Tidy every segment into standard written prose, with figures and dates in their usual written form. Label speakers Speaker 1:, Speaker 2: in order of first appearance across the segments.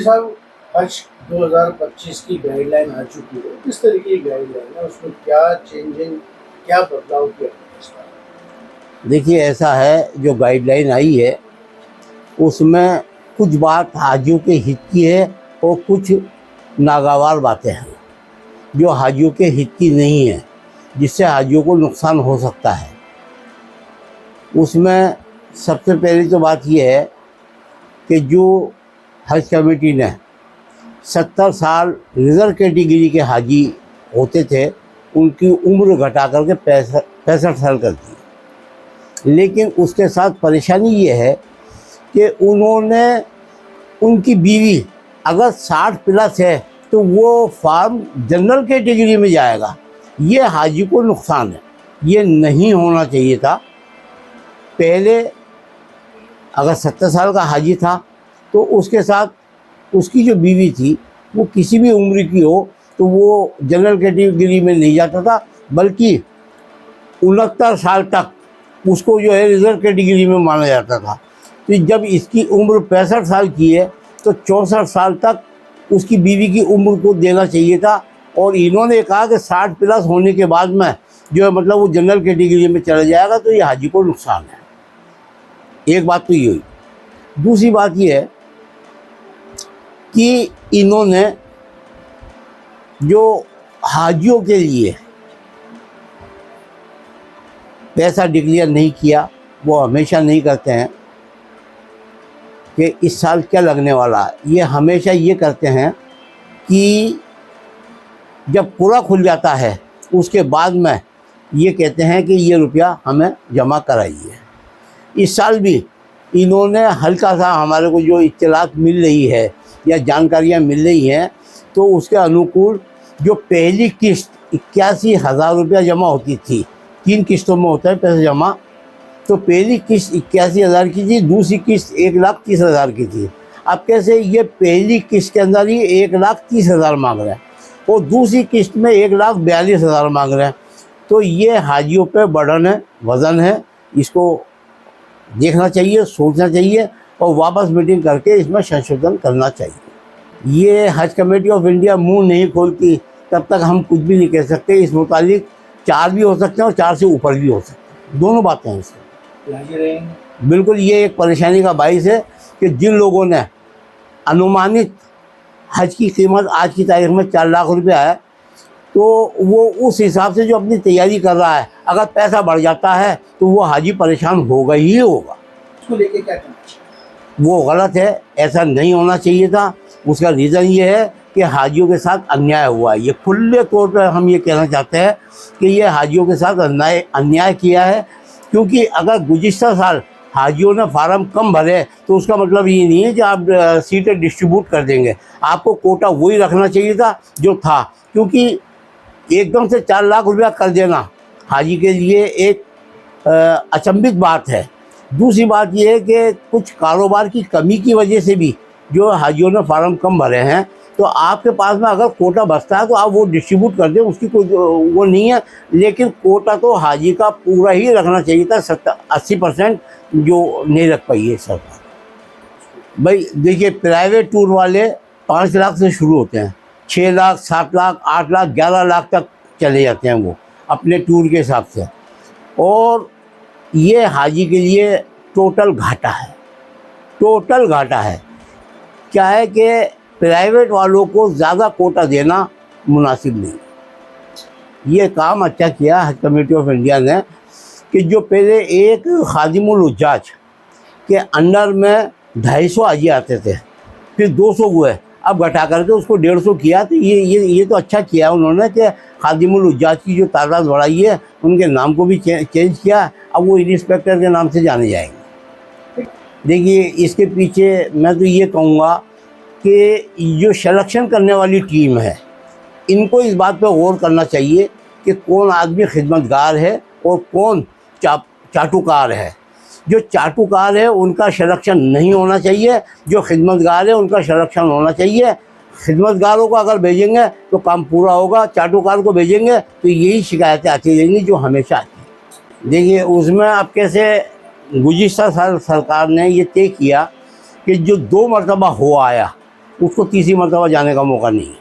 Speaker 1: साहब, हज 2025 की गाइडलाइन आ चुकी है। किस तरीके की गाइडलाइन है, उसमें क्या चेंजिंग, क्या बदलाव किया है इस बार?
Speaker 2: देखिए, ऐसा है, जो गाइडलाइन आई है उसमें कुछ बात हाजियों के हित की है और कुछ नागवार बातें हैं जो हाजियों के हित की नहीं है, जिससे हाजियों को नुकसान हो सकता है। उसमें सबसे पहली तो बात यह है कि जो हज कमेटी ने 70 साल रिज़र्व कैटेगरी के हाजी होते थे उनकी उम्र घटा करके 65 साल कर दी। लेकिन उसके साथ परेशानी ये है कि उन्होंने उनकी बीवी अगर 60 प्लस है तो वो फार्म जनरल कैटेगरी में जाएगा। ये हाजी को नुकसान है, ये नहीं होना चाहिए था। पहले अगर 70 साल का हाजी था तो उसके साथ उसकी जो बीवी थी वो किसी भी उम्र की हो तो वो जनरल कैटेगरी में नहीं जाता था, बल्कि 69 साल तक उसको जो है रिजर्व कैटेगरी में माना जाता था। तो जब इसकी उम्र 65 साल की है तो 64 साल तक उसकी बीवी की उम्र को देना चाहिए था। और इन्होंने कहा कि 60 प्लस होने के बाद में जो है मतलब वो जनरल कैटेगरी में चला जाएगा, तो ये हाजी को नुकसान है। एक बात तो ये हुई। दूसरी बात ये है कि इन्होंने जो हाजियों के लिए पैसा डिक्लेयर नहीं किया, वो हमेशा नहीं करते हैं कि इस साल क्या लगने वाला है। ये हमेशा ये करते हैं कि जब पूरा खुल जाता है उसके बाद में ये कहते हैं कि ये रुपया हमें जमा कराइए। इस साल भी इन्होंने हल्का सा हमारे को जो इत्तलात मिल रही है या जानकारियाँ मिल रही हैं तो उसके अनुकूल जो पहली किस्त 81,000 रुपया जमा होती थी, 3 किस्तों में होता है पैसा जमा, तो पहली किस्त 81,000 की थी, दूसरी किस्त 1,30,000 की थी। अब कैसे ये पहली किस्त के अंदर ही 1,30,000 मांग रहे हैं और दूसरी किस्त में 1,42,000 मांग रहे हैं। तो ये हाजियों पे बर्डन है, वज़न है। इसको देखना चाहिए, सोचना चाहिए और वापस मीटिंग करके इसमें संशोधन करना चाहिए। ये हज कमेटी ऑफ इंडिया मुंह नहीं खोलती तब तक हम कुछ भी नहीं कह सकते। इस मुतालिक 4 भी हो सकते हैं और 4 से ऊपर भी हो सकते हैं, दोनों बातें हैं इसमें। बिल्कुल, ये एक परेशानी का बाइस है कि जिन लोगों ने अनुमानित हज की कीमत आज की तारीख में 4 लाख रुपया है, तो वो उस हिसाब से जो अपनी तैयारी कर रहा है, अगर पैसा बढ़ जाता है तो वो हाजी परेशान होगा ही होगा।
Speaker 1: उसको लेके क्या करना चाहिए?
Speaker 2: वो गलत है, ऐसा नहीं होना चाहिए था। उसका रीज़न ये है कि हाजियों के साथ अन्याय हुआ है। ये खुले तौर पर हम ये कहना चाहते हैं कि ये हाजियों के साथ अन्याय किया है, क्योंकि अगर गुज़िश्ता साल हाजियों ने फार्म कम भरे तो उसका मतलब ये नहीं है कि आप सीटें डिस्ट्रीब्यूट कर देंगे। आपको कोटा वही रखना चाहिए था जो था, क्योंकि एकदम से 4 लाख रुपया कर देना हाजी के लिए एक अचंभित बात है। दूसरी बात यह है कि कुछ कारोबार की कमी की वजह से भी जो हाजियों ने फार्म कम भरे हैं, तो आपके पास में अगर कोटा बचता है तो आप वो डिस्ट्रीब्यूट कर दें, उसकी कोई वो नहीं है। लेकिन कोटा तो हाजी का पूरा ही रखना चाहिए था। 80% जो नहीं रख पाई है सरकार। भाई देखिए, प्राइवेट टूर वाले 5 लाख से शुरू होते हैं, 6 लाख, 7 लाख, 8 लाख, 11 लाख तक चले जाते हैं वो अपने टूर के हिसाब से। और ये हाजी के लिए टोटल घाटा है, टोटल घाटा है। क्या है कि प्राइवेट वालों को ज़्यादा कोटा देना मुनासिब नहीं। ये काम अच्छा किया हज कमेटी ऑफ इंडिया ने कि जो पहले एक खादिमुल हुज्जाज के अंडर में 250 हाजी आते थे, फिर 200 हुए, अब घटा करके उसको 150 किया। तो ये तो अच्छा किया उन्होंने कि खादिमुल हुज्जाज की जो तादाद बढ़ाई है, उनके नाम को भी चेंज किया। अब वो इंस्पेक्टर के नाम से जाने जाएंगे। देखिए, इसके पीछे मैं तो ये कहूँगा कि जो सिलेक्शन करने वाली टीम है, इनको इस बात पर गौर करना चाहिए कि कौन आदमी खिदमतगार है और कौन चाटुकार है। जो चाटुकार है उनका सिलेक्शन नहीं होना चाहिए, जो खिदमतगार है उनका सिलेक्शन होना चाहिए। खिदमतगारों को अगर भेजेंगे तो काम पूरा होगा, चाटुकार को भेजेंगे तो यही शिकायतें आती रहेंगी जो हमेशा आती हैं। देखिए, उसमें अब कैसे गुज़िश्ता साल सरकार ने ये तय किया कि जो 2 मरतबा हो आया उसको तीसरी मरतबा जाने का मौका नहीं है।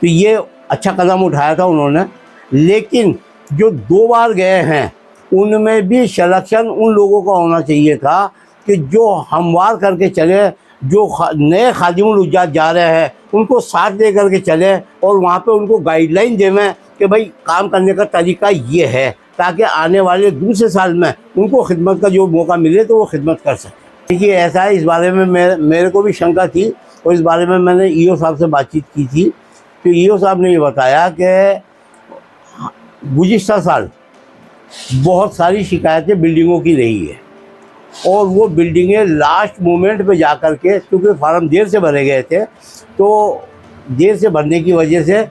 Speaker 2: तो ये अच्छा कदम उठाया था उन्होंने, लेकिन जो 2 बार गए हैं उनमें भी सिलेक्शन उन लोगों का होना चाहिए था कि जो हमवार करके चले, जो नए खादिमुल हुज्जात जा रहे हैं उनको साथ दे करके चले और वहाँ पे उनको गाइडलाइन देवें कि भाई काम करने का तरीका ये है, ताकि आने वाले दूसरे साल में उनको खिदमत का जो मौका मिले तो वो खिदमत कर सकें। देखिए ऐसा है, इस बारे में मेरे को भी शंका थी और इस बारे में मैंने ईओ साहब से बातचीत की थी। तो ईओ साहब ने ये बताया कि गुज़िश्ता साल बहुत सारी शिकायतें बिल्डिंगों की रही है और वो बिल्डिंगें लास्ट मोमेंट पे जा कर के, क्योंकि फार्म देर से भरे गए थे तो देर से भरने की वजह से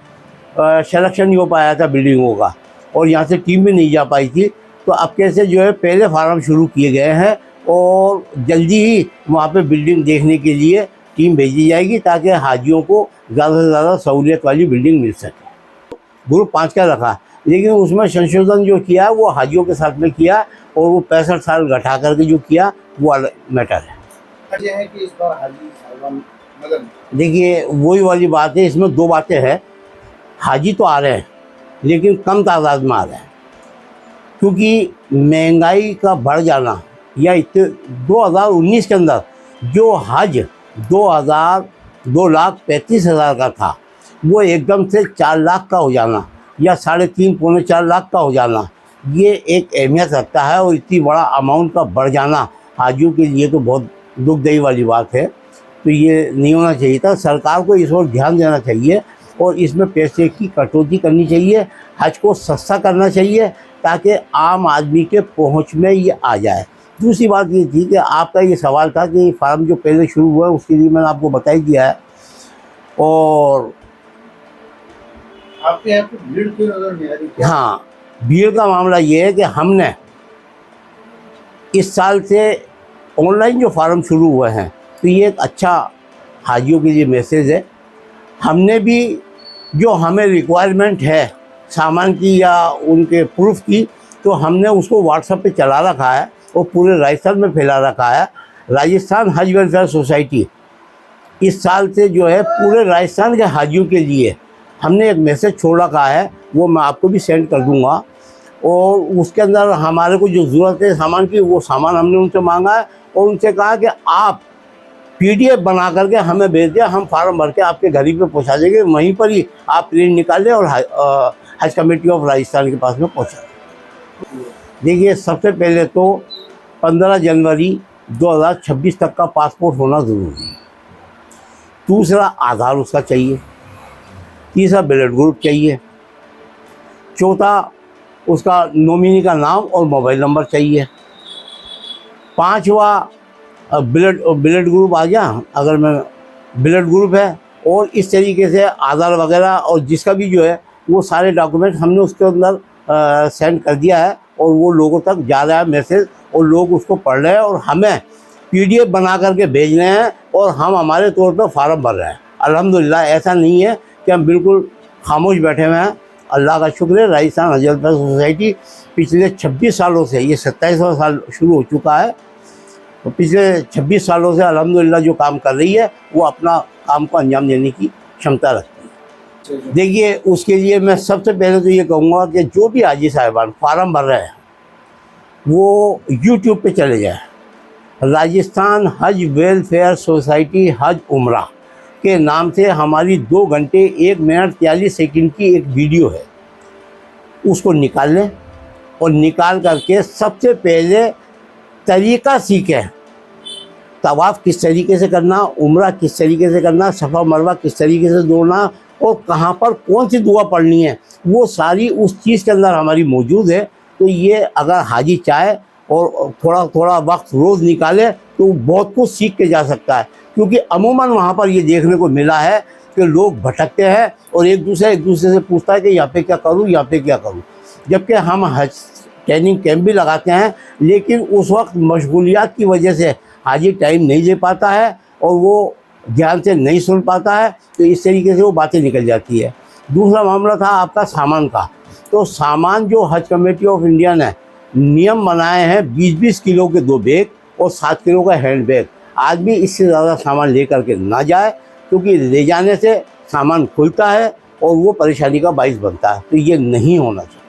Speaker 2: सिलेक्शन नहीं हो पाया था बिल्डिंगों का और यहाँ से टीम भी नहीं जा पाई थी। तो अब कैसे जो है पहले फार्म शुरू किए गए हैं और जल्दी ही वहाँ पे बिल्डिंग देखने के लिए टीम भेजी जाएगी ताकि हाजियों को ज़्यादा से ज़्यादा सहूलियत वाली बिल्डिंग मिल सके। ग्रुप 5 का रखा, लेकिन उसमें संशोधन जो किया वो हाजियों के साथ में किया और वो 65 साल घटा करके जो किया वो अलग मैटर है।
Speaker 1: ये है कि इस बार हाजी साहब मगर
Speaker 2: देखिए वही वाली बात है, इसमें 2 बातें हैं। हाजी तो आ रहे हैं लेकिन कम तादाद में आ रहे हैं, क्योंकि महंगाई का बढ़ जाना या 2019 के अंदर जो हज 2,35,000 का था वो एकदम से 4 लाख का हो जाना या 3.5 पौने 4 लाख का हो जाना, ये एक अहमियत रखता है। और इतनी बड़ा अमाउंट का बढ़ जाना हाजियों के लिए तो बहुत दुखदायी वाली बात है। तो ये नहीं होना चाहिए था। सरकार को इस ओर ध्यान देना चाहिए और इसमें पैसे की कटौती करनी चाहिए, हज को सस्ता करना चाहिए ताकि आम आदमी के पहुंच में ये आ जाए। दूसरी बात ये थी कि आपका ये सवाल था कि फार्म जो पहले शुरू हुआ है उसके लिए मैंने आपको बता ही दिया है। और
Speaker 1: आपके यहाँ पे भीड़ क्यों नजर नहीं आ रही?
Speaker 2: हाँ, भीड़ का मामला ये है कि हमने इस साल से ऑनलाइन जो फार्म शुरू हुए हैं तो ये एक अच्छा हाजियों के लिए मैसेज है। हमने भी जो हमें रिक्वायरमेंट है सामान की या उनके प्रूफ की, तो हमने उसको व्हाट्सएप पे चला रखा है और पूरे राजस्थान में फैला रखा है। राजस्थान हज वेलफेयर सोसाइटी इस साल से जो है पूरे राजस्थान के हाजियों के लिए हमने एक मैसेज छोड़ रखा है, वो मैं आपको भी सेंड कर दूंगा। और उसके अंदर हमारे को जो ज़रूरत है सामान की, वो सामान हमने उनसे मांगा है और उनसे कहा कि आप PDF बना करके हमें भेज दें, हम फार्म भर के आपके घर ही पे पहुँचा देंगे, वहीं पर ही आप प्रिंट निकाल लें और हज कमेटी ऑफ राजस्थान के पास में पहुँचा दें। देखिए सबसे पहले तो 15 जनवरी 2026 तक का पासपोर्ट होना ज़रूरी है। दूसरा आधार उसका चाहिए, तीसरा ब्लड ग्रुप चाहिए, चौथा उसका नॉमिनी का नाम और मोबाइल नंबर चाहिए, 5वां ब्लड ग्रुप आ गया, अगर मैं ब्लड ग्रुप है। और इस तरीके से आधार वगैरह और जिसका भी जो है वो सारे डॉक्यूमेंट हमने उसके अंदर सेंड कर दिया है और वो लोगों तक जा रहा है मैसेज और लोग उसको पढ़ रहे हैं और हमें PDF बना करके भेज रहे हैं और हम हमारे तौर पर फार्म भर रहे हैं। अल्हम्दुलिल्लाह, ऐसा नहीं है कि हम बिल्कुल खामोश बैठे हुए हैं। अल्लाह का शुक्र है, राजस्थान हज वेलफेयर सोसाइटी पिछले 26 सालों से, ये 27वां साल शुरू हो चुका है, तो पिछले 26 सालों से अल्हम्दुलिल्लाह जो काम कर रही है वो अपना काम को अंजाम देने की क्षमता रखती है। देखिए उसके लिए मैं सबसे पहले तो ये कहूँगा कि जो भी हाजी साहिबान फार्म भर रहे हैं वो YouTube पे चले जाए। राजस्थान हज वेलफेयर सोसाइटी हज उम्रा के नाम से हमारी 2 घंटे 1 मिनट 43 सेकंड की एक वीडियो है, उसको निकाल लें और निकाल करके सबसे पहले तरीका सीखें। तवाफ़ किस तरीके से करना, उम्रा किस तरीके से करना, सफ़ा मरवा किस तरीके से दौड़ना और कहाँ पर कौन सी दुआ पढ़नी है, वो सारी उस चीज़ के अंदर हमारी मौजूद है। तो ये अगर हाजी चाहे और थोड़ा थोड़ा वक्त रोज़ निकाले तो बहुत कुछ सीख के जा सकता है। क्योंकि अमूमन वहाँ पर ये देखने को मिला है कि लोग भटकते हैं और एक दूसरे से पूछता है कि यहाँ पे क्या करूँ, यहाँ पे क्या करूँ। जबकि हम हज ट्रेनिंग कैंप भी लगाते हैं, लेकिन उस वक्त मशगूलियात की वजह से हाजी टाइम नहीं दे पाता है और वो ध्यान से नहीं सुन पाता है, तो इस तरीके से वो बातें निकल जाती है। दूसरा मामला था आपका सामान का। तो सामान जो हज कमेटी ऑफ इंडिया ने नियम बनाए हैं, 20-20 किलो के 2 बैग और 7 किलो का हैंड बैग। आदमी इससे ज़्यादा सामान ले करके ना जाए क्योंकि ले जाने से सामान खुलता है और वो परेशानी का बाइस बनता है, तो ये नहीं होना चाहिए।